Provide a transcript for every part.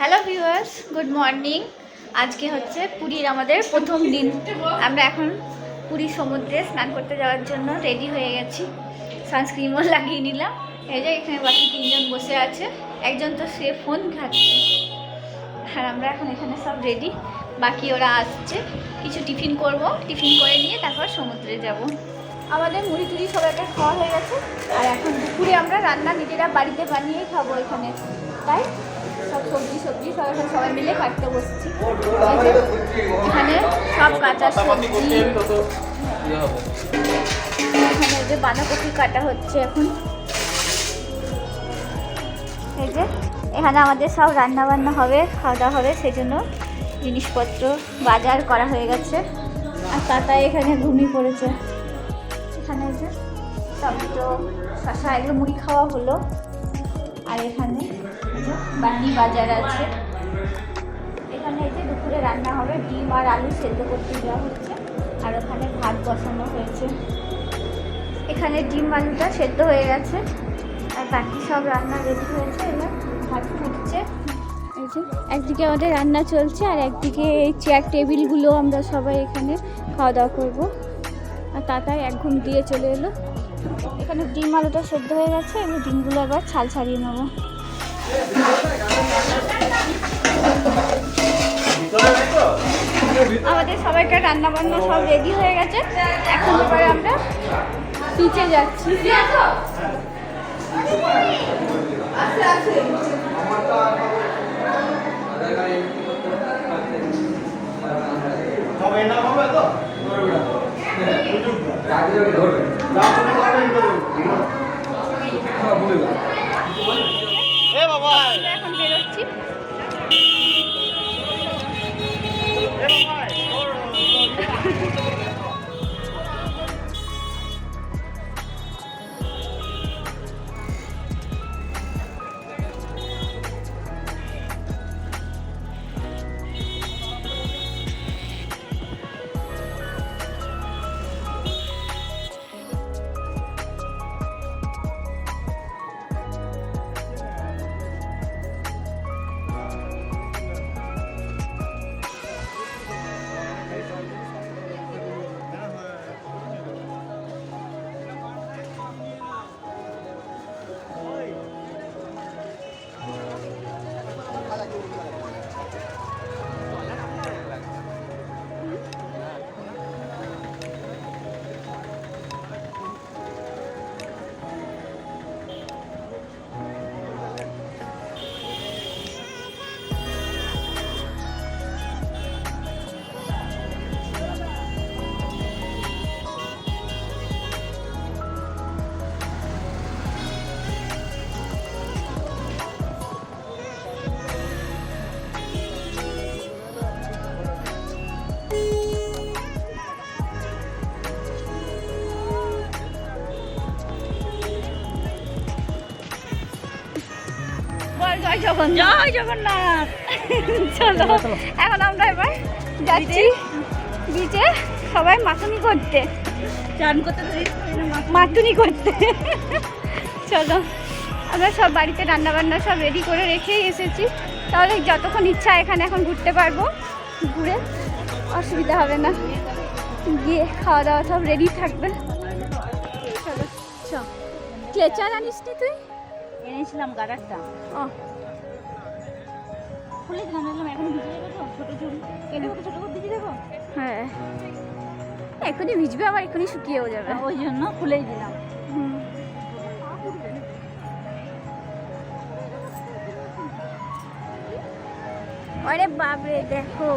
Hello viewers, good morning. আজকে হচ্ছে পুরীর আমাদের প্রথম দিন। আমরা এখন পুরী সমুদ্রে স্নান করতে যাওয়ার জন্য রেডি হয়ে গেছি। সানস্ক্রিনও লাগিয়ে নিলাম। এই যে এখানে বাকি তিনজন বসে আছে, একজন তো সে ফোন ঘাটছে। আর আমরা এখন এখানে সব রেডি, বাকি ওরা আসছে। কিছু টিফিন করব, টিফিন করে নিয়ে তারপর সমুদ্রে যাব। আমাদের মুড়ি টুড়ি সবাইকে খাওয়া হয়ে গেছে। আর এখন দুপুরে আমরা রান্না নিজেরা বাড়িতে বানিয়েই খাবো এখানে। তাই সব সবজি সব এখন সবাই মিলে কাটতে বসছি। এখানে সব কাঁচা সবজি, এখানে যে বাঁধাকপি কাটা হচ্ছে এখন। এই যে এখানে আমাদের সব রান্না বান্না হবে, খাওয়া দাওয়া হবে, সেই জন্য জিনিসপত্র বাজার করা হয়ে গেছে। আর তাতাই এখানে ঘুমিয়ে পড়েছে। এখানে যে টমেটো, শসা, এগুলো মুড়ি খাওয়া হলো। আর এখানে বান্নি বাজার আছে। এখানে এই যে দুপুরে রান্না হবে, ডিম আর আলু সেদ্ধ করতে দেওয়া হচ্ছে। আর ওখানে ভাত বসানো হয়েছে। এখানে ডিম আলুটা সেদ্ধ হয়ে গেছে আর বাকি সব রান্না রেডি হয়েছে। এবার ভাত ফুটছে। এই যে একদিকে আমাদের রান্না চলছে আর একদিকে এই চেয়ার টেবিলগুলো আমরা সবাই এখানে খাওয়া দাওয়া করবো। আর তাতাই এক ঘুম দিয়ে চলে এলো। এখানে ডিম আলুটা সেদ্ধ হয়ে গেছে, এবার ডিমগুলো আবার ছাল ছাড়িয়ে নেবো। আমাদের সবাইকার রান্না বান্না সব রেডি হয়ে গেছে। এখন এবারে আমরা নিচে যাচ্ছি। এখন বেরোচ্ছি। জয় জগন্নাথ। চলো এখন আমরা এবার যাচ্ছি বিচে, সবাই মাটুনি করতে, চান করতে, মাটুনি করতে। চলো আমরা সব বাড়িতে রান্না বান্না সব রেডি করে রেখেই এসেছি। তাহলে যতক্ষণ ইচ্ছা এখানে এখন ঘুরতে পারবো, ঘুরে অসুবিধা হবে না। গিয়ে খাওয়া দাওয়া সব রেডি থাকবে। চলো চল। ক্লেচার আনিস নি তুই? এনেছিলাম গাডারটা। ও খুলে দিলাম, এখন ভিজে যাবে তো, ছোটো চুল কেটে ছোটো করে ভিজে দেবো। হ্যাঁ, এখনই ভিজবে আবার এখনই শুকিয়েও যাবে, ওই জন্য খুলেই দিলাম। আরে বাপরে দেখো,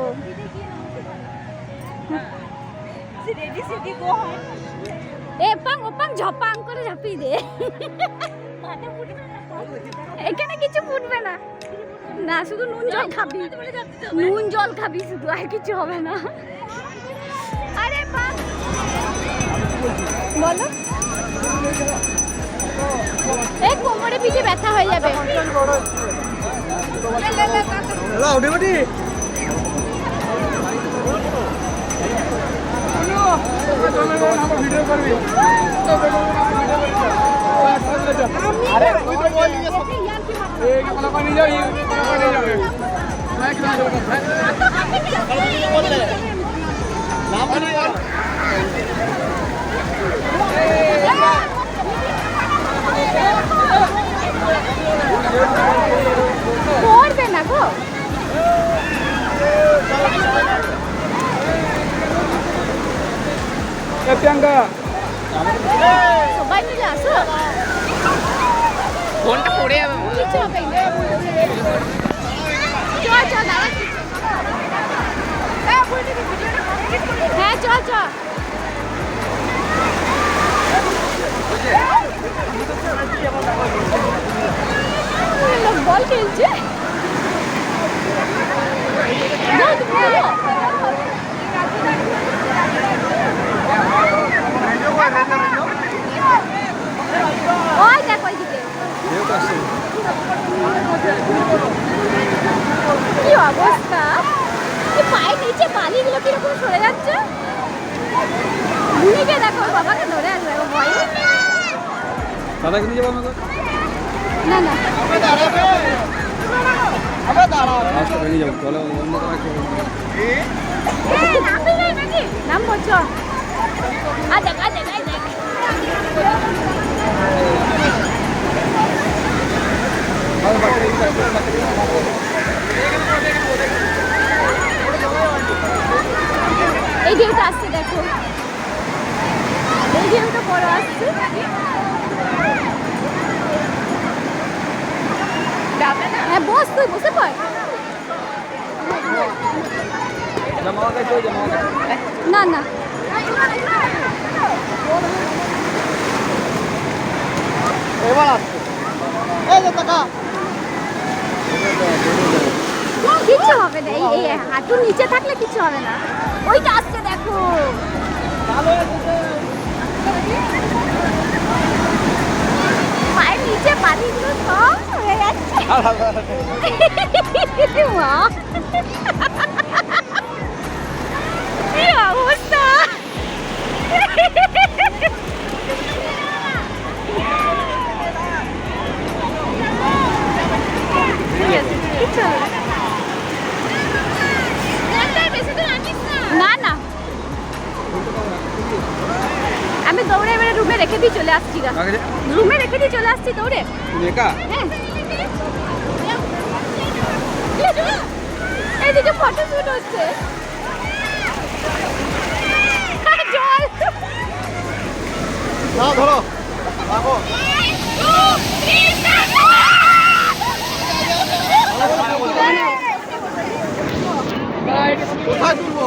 এ পাং ও পাং ঝপাং করে ঝাপিয়ে দে। এখানে কিছু ফুটবে না, না শুধু নুন জল খাবি, নুন জল খাবি শুধু, আর কিছু হবে না। আরে পাং বলো, এই কোমরে পিঠে ব্যথা হয়ে যাবে। ভিডিও করবি। আরে তুই তো বললি পড়বে না গো। সবাই মিলে আসো। ফোনটা পড়ে যাবে কিছু হবে না। চল চল দাঁড়া। হ্যাঁ চল চল। লোক বল খেলছে। না, তুমি বলো। ওই দেখো ওইদিকে। কি অবস্থা, এই পায়ের নিচে বালিগুলো কিরকম সরে যাচ্ছে। ভুলিকে দেখো, ওর বাবাকে ধরে আসবে ভয়। দাদা কিন্তু যাবো না না রাস্তা ভেঙে যাবো চলে অন্য নামবো চ। আ দেখ আ দেখ আ দেখ। এই ঢেউটা আসছে দেখো, এই ঢেউটা বড় আসছে। হ্যাঁ বস, তুই বসে পড়। না না এবার আসছে এই যে টাকা কিচ্ছু হবে না, এই হাঁটুর নিচে থাকলে কিছু হবে না। ওইটা আসছে দেখো। পায়ের নিচে বালিগুলো সব হয়ে যাচ্ছে। মা, কি অবস্থা। কিচ্ছু হবে না। না না আমি দৌড়ে এবারে রুমে রেখে দিয়ে চলে আসছি। রুমে রেখে দিয়ে চলে আসছি দৌড়ে। হ্যাঁ এইদিকে ফটো শুট হচ্ছে। জল না ধরো রাখো কোথায় তুলবো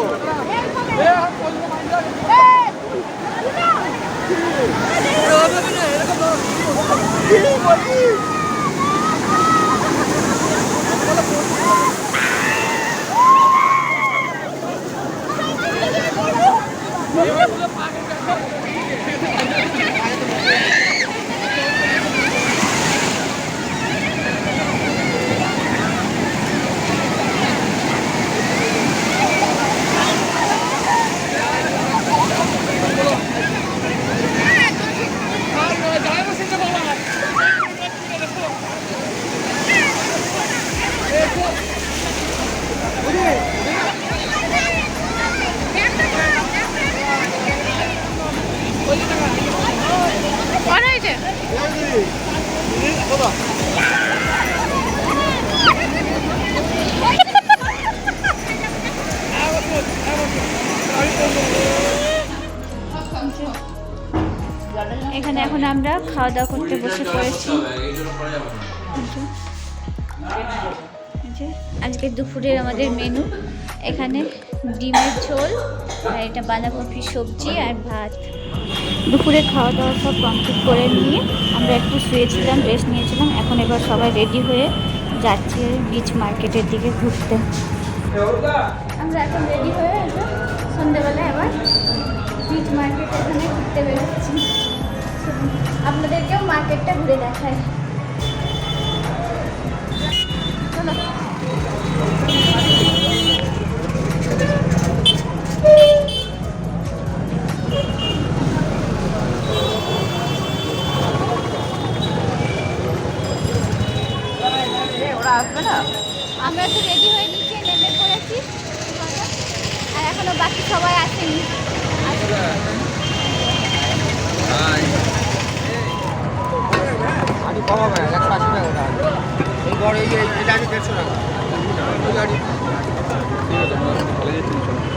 এখানে এখন আমরা খাওয়া দাওয়া করতে বসে পড়েছি। আজকে দুপুরের আমাদের মেনু এখানে ডিমের ঝোল আর এটা বাঁধাকপির সবজি আর ভাত। দুপুরে খাওয়া দাওয়া সব কমপ্লিট করে নিয়ে আমরা একটু শুয়েছিলাম, রেস্ট নিয়েছিলাম। এখন এবার সবাই রেডি হয়ে যাচ্ছে বিচ মার্কেটের দিকে ঘুরতে। আমরা এখন রেডি হয়ে সন্ধ্যেবেলা এবার বিচ মার্কেট এখানে ঘুরতে বেরোচ্ছি। আপনাদেরকেও মার্কেটটা ঘুরে দেখায়। চলো। আমরা তো রেডি হয়ে নিচে নেমে পড়েছি আর এখনো বাকি সবাই আসেনি। আগে কম হবে 180 টাকা ওটা এই বড় এই যে এটা আছে 150 টাকা এই গাড়ি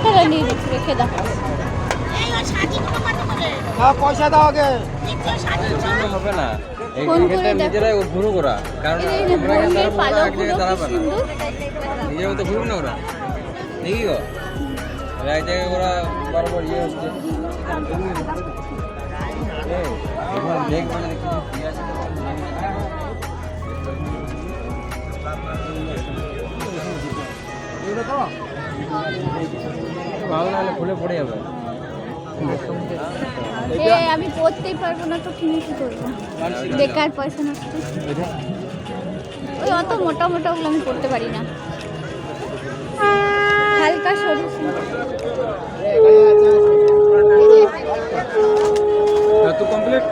তাহলে নিয়ে যাচ্ছি, রেখে দাও। হ্যাঁ পয়সা দাও আগে হবে না এই ফোন করে এটা দেখো। নিজেরাই ঘুরো ওরা কারণ এই যে আমরা বইয়ের এখানে পালকগুলো কি দাঁড়াবে না সুন্দর। নিজের মতো ঘুরুন না ওরা দেখি গো আর এক জায়গায় ওরা বারবার ইয়ে হচ্ছে এখন দেখবো না কি কি আছে ভালো না হলে খুলে পড়ে যাবে আমি পড়তেই পারবো না তো কিনে কি করবো, বেকার পয়সা নষ্ট। ওই অত মোটা মোটা ওগুলো আমি পড়তে পারি না, হালকা সরু তো কমপ্লিট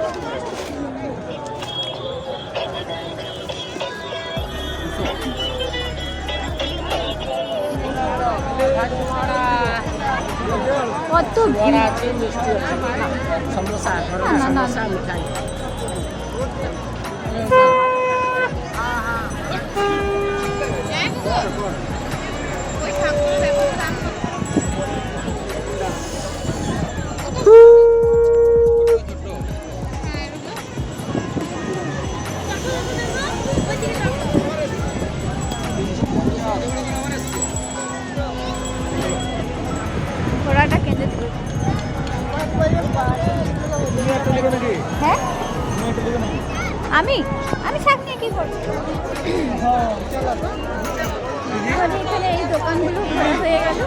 কত ভিড়। সমোসা না, না, না। সমোসা মিঠাই ঘোড়াটা কেঁদে দিল। হ্যাঁ আমি আমি শাক নিয়ে কি করবো? আমাদের এখানে এই দোকানগুলো ঘোরা হয়ে গেল,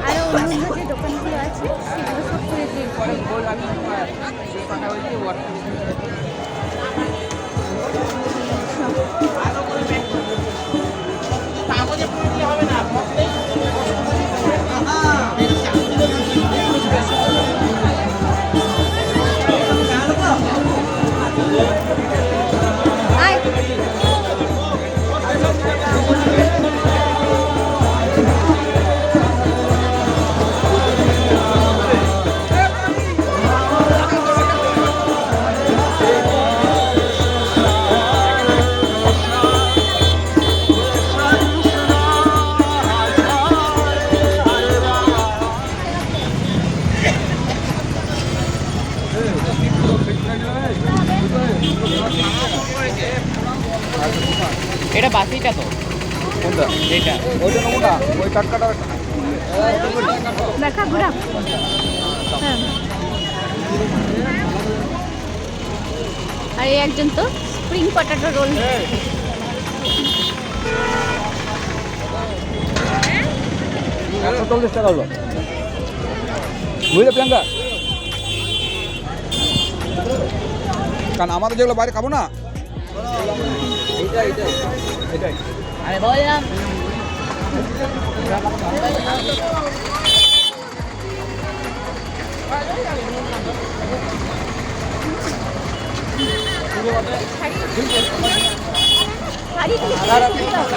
আরো অন্য যে দোকানগুলো আছে সেগুলো সব করে দিয়ে আয়। এটা বাসিটা তো কোনটা এটা ওইটা কোনটা ওই কাটকাটা দেখা ঘোরা। হ্যাঁ আর এই একজন তো স্প্রিং পটাটো রোল। 140 টাকা হলো বুঝলে প্রিয়াঙ্কা কারণ আমাদের যেগুলো বাইরে খাবো না এটাই আরে বললাম শাড়ি দিলে কি সুবিধা হবে?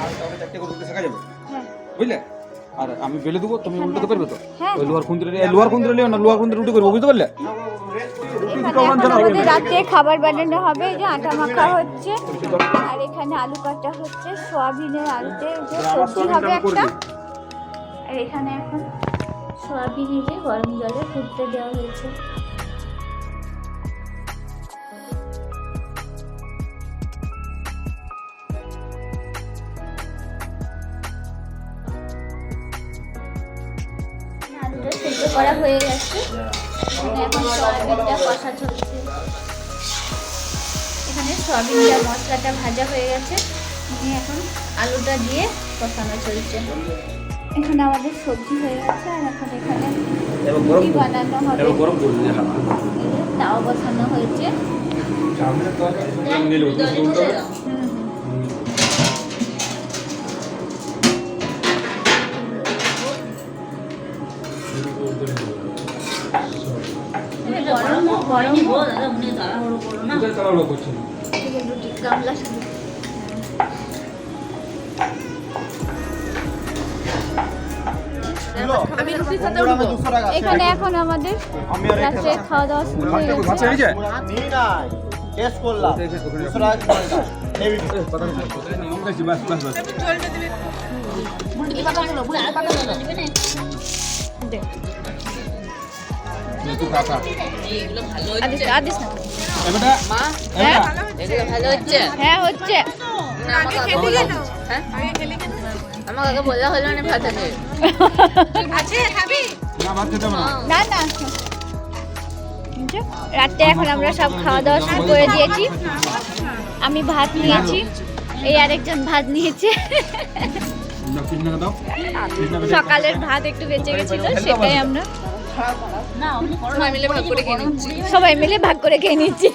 তাহলে চারটে করে শেখা যাবে হ্যাঁ বুঝলে আর আমি বেলে দেবো তুমি উল্টাতে পারবে তো হ্যাঁ। ওই লোহার খুন্তি লিও না লোহার খুন্তি রুটি করবো বুঝতে পারলে এখানে এখন আমাদের রাত্রে খাবার বানানো হবে, এই যে আটা মাখা হচ্ছে আর এখানে আলু কাটা হচ্ছে, সোয়াবিনের আলুতে যে সবজি হবে একটা, আর এখানে এখন সোয়াবিনে যে গরম জলে ফুটতে দেওয়া হয়েছে। আলুটা সেদ্ধ করা হয়ে গেছে, এখানে এখন সয়াবিনটা কষা চলছে। এখানে সয়াবিনটা মশলাটা ভাজা হয়ে গেছে, এখন আলুটা দিয়ে কষানো চলছে। এখানে আমাদের সবজি হয়ে গেছে আর এখন এখানে রুটি বানানো হবে, তাও বসানো হয়েছে। এদিকে রুটি গামলা শুধু। আমি রুটির সাথে উঠবো। এখানে এখন আমাদের রাত্রে খাওয়া দাওয়া শুরু হয়ে গেছে। টেস্ট করলাম 200 টাকা করে হেভি দে। এগুলো ভালো আদিস হচ্ছে আদিস না। মা, হ্যাঁ এগুলো ভালো হচ্ছে। হ্যাঁ হচ্ছে। আমাকে আগে বলা হলো। হ্যাঁ আমাকে আগে বলা হলো না ভাত আছে না না রাতে এখন আমরা সব খাওয়া দাওয়া শুরু করে দিয়েছি। আমি ভাত নিয়েছি, এই আরেকজন ভাত নিয়েছে। সকালের ভাত একটু বেঁচে গেছিল, সেটাই আমরা সবাই মিলে ভাগ করে খেয়ে নিচ্ছি। সবাই মিলে ভাগ করে খেয়ে নিচ্ছি।